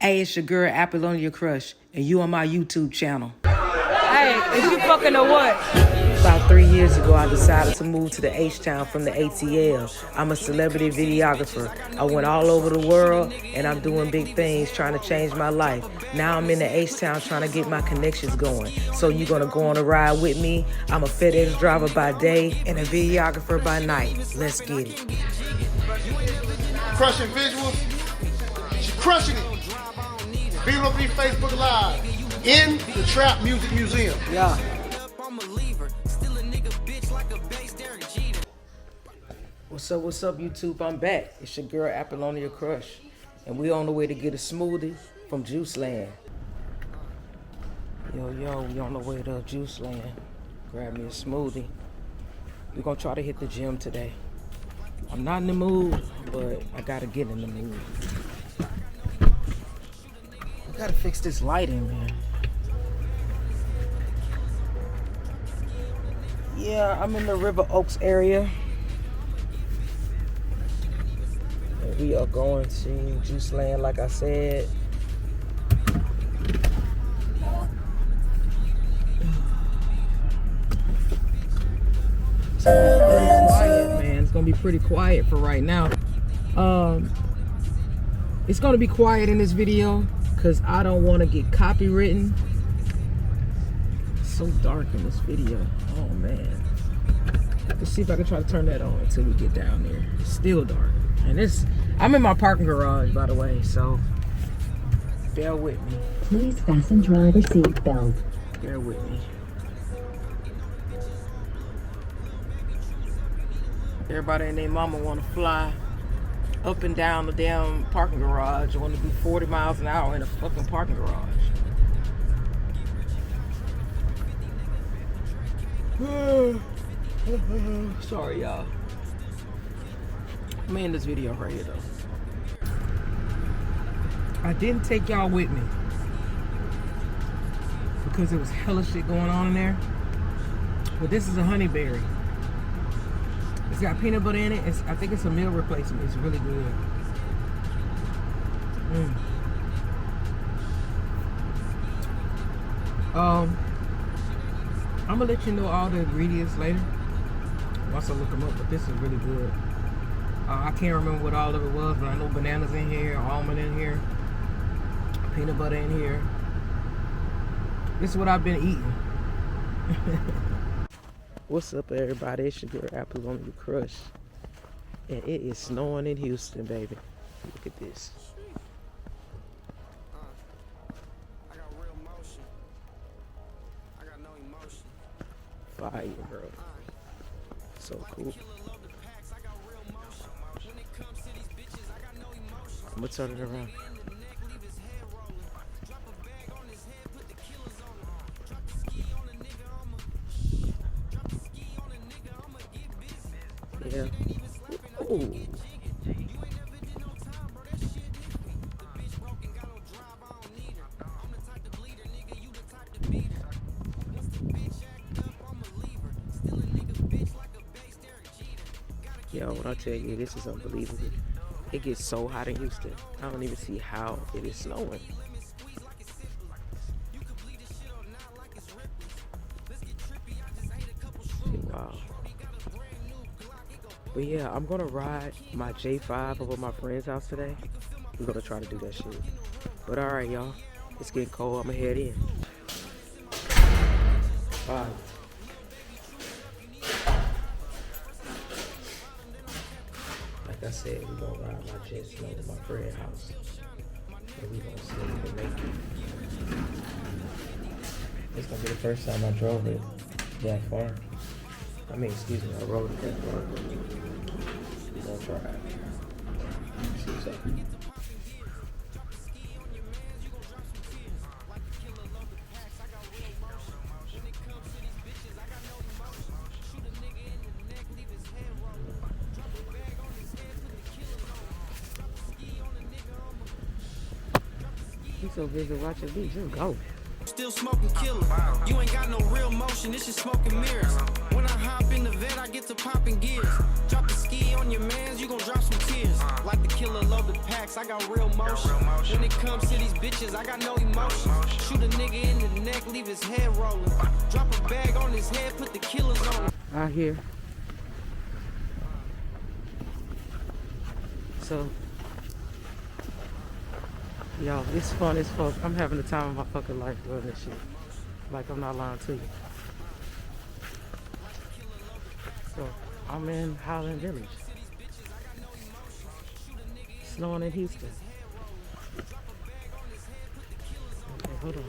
Hey, it's your girl, Apollonia Crush, and you on my YouTube channel. Hey, is you fucking or what? About 3 years ago, I decided to move to the H-Town from the ATL. I'm a celebrity videographer. I went all over the world, and I'm doing big things, trying to change my life. Now I'm in the H-Town trying to get my connections going. So you gonna go on a ride with me? I'm a FedEx driver by day and a videographer by night. Let's get it. Crushing visuals. She's crushing it. B-Lo-B Facebook Live in the Trap Music Museum. Yeah. What's up, YouTube? I'm back. It's your girl, Apollonia Crush. And we on the way to get a smoothie from Juice Land. Yo, we on the way to Juice Land. Grab me a smoothie. We're gonna try to hit the gym today. I'm not in the mood, but I gotta get in the mood. I gotta fix this lighting, man. Yeah, I'm in the River Oaks area. And we are going to Juice Land, like I said. It's quiet, man. It's gonna be pretty quiet for right now. It's gonna be quiet in this video because I don't want to get copywritten. It's so dark in this video. Oh man. Let's see if I can try to turn that on until we get down there. It's still dark. And I'm in my parking garage, by the way, so bear with me. Please fasten driver seat belt. Bear with me. Everybody and their mama want to fly up and down the damn parking garage. I want to do 40 miles an hour in a fucking parking garage. Sorry, y'all. I'm in this video right here, though. I didn't take y'all with me because there was hella shit going on in there. But this is a honeyberry. It's got peanut butter in it. I think it's a meal replacement. It's really good. I'm gonna let you know all the ingredients later once I look them up, but this is really good. I can't remember what all of it was, but I know bananas in here, almond in here, peanut butter in here. This is what I've been eating. What's up, everybody? It's your girl, Apollonia Crush. And it is snowing in Houston, baby. Look at this. I got real motion. I got no emotion. Fire, bro. So cool. I'm gonna turn it around. Yeah. Ooh. Yo, when I tell you, this is unbelievable. It gets so hot in Houston. I don't even see how it is snowing. Wow. But yeah, I'm gonna ride my J5 over my friend's house today. We're gonna try to do that shit. But alright, y'all. It's getting cold. I'm gonna head in. Bye. Like I said, we're gonna ride my Jetson over my friend's house. And we're gonna see if we can make it. It's gonna be the first time I drove it that far. I mean, excuse me, I rode it that far. We're gonna try it. See what's up. He's so busy watching beats, just go. Still smoking killer. You ain't got no real motion. This is smoking mirrors. When When I hop in the vet, I get to popping gears. Drop the ski on your mans, you gon' drop some tears. Like the killer load the packs, I got real motion. When it comes to these bitches, I got no emotion. Shoot a nigga in the neck, leave his head rolling. Drop a bag on his head, put the killers on him. Out here. So, y'all, it's fun as fuck. I'm having the time of my fucking life doing this shit. Like, I'm not lying to you. So, I'm in Highland Village. Snowing in Houston. Okay, hold on.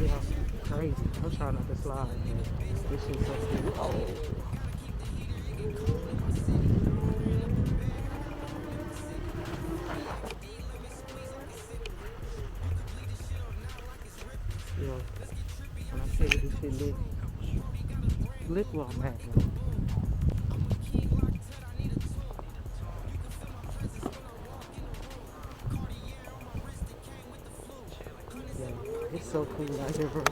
Yeah, crazy. I'm trying not to slide. This shit's so cool. Oh. Yo, when I tell you this shit lit, lit where I'm at, man. Yeah, it's so cool out here, bro.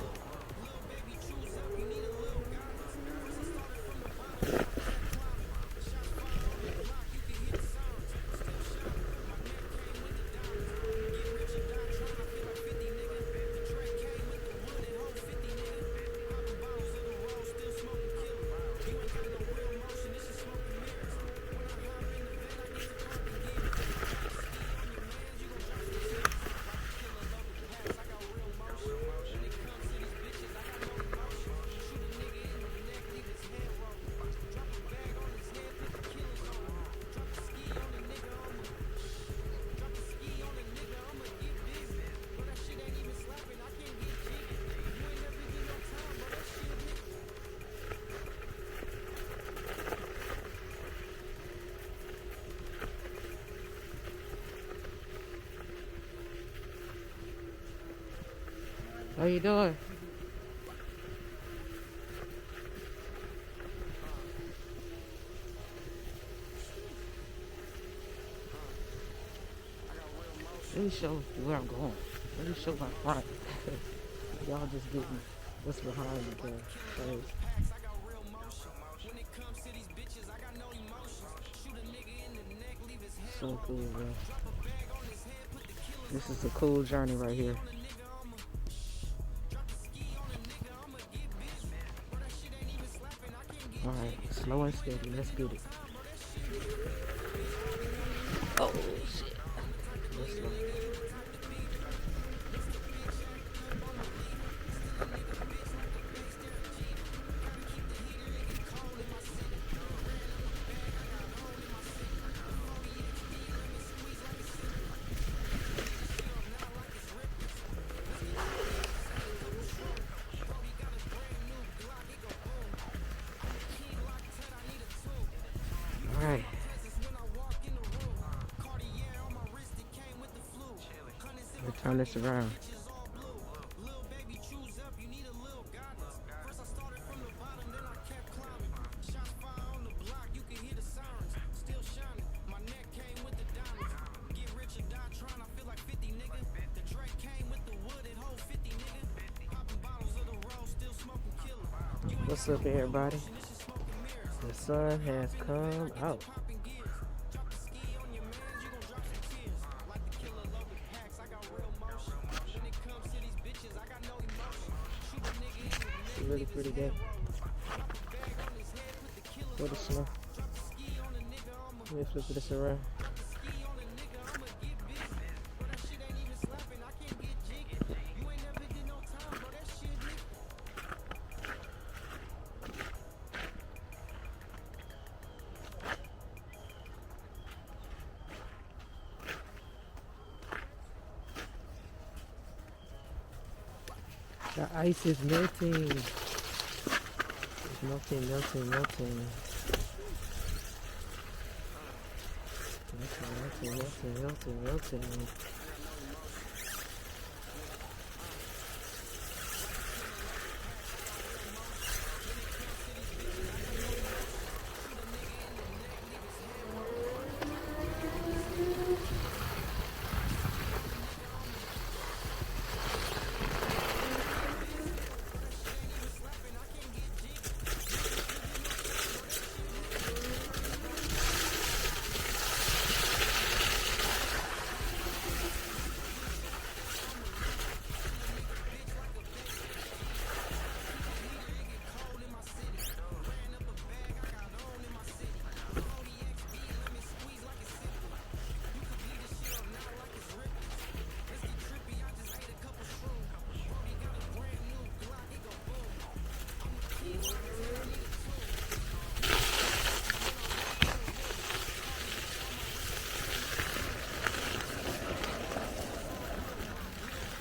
How you doing? Let me show where I'm going. Let me show my front. Y'all just get me what's behind me, bro. So cool, bro. This is a cool journey right here. Alright, slow and steady. Let's get it. Oh, shit. Let's slow. Alright. Let's turn this around. What's up, everybody? The sun has come out. It's a really pretty day. For the snow. Let me flip this around. The ice is melting. It's melting. Melting.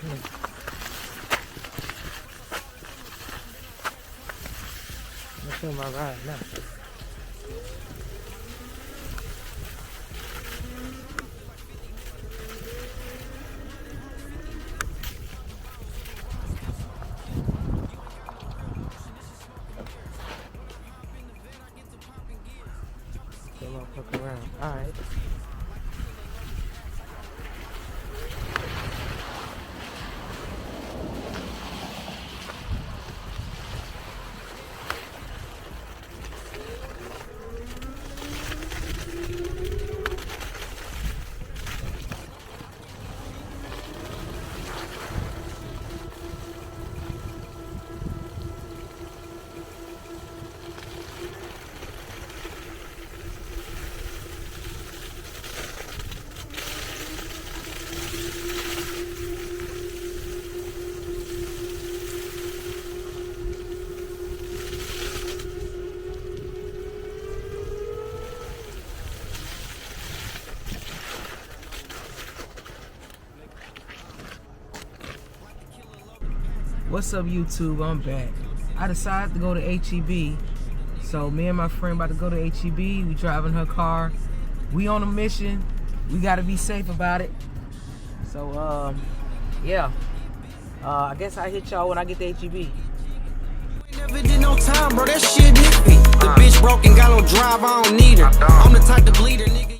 I'm gonna show my ride now. Come on, fuck around. Alright. What's up, YouTube? I'm back. I decided to go to HEB. So me and my friend about to go to HEB. We driving her car. We on a mission. We gotta be safe about it. So yeah. I guess I hit y'all when I get to HEB. Never did no time, bro. That shit nigga. The bitch broke and got no drive, I don't need her. I'm the type to bleed her, nigga.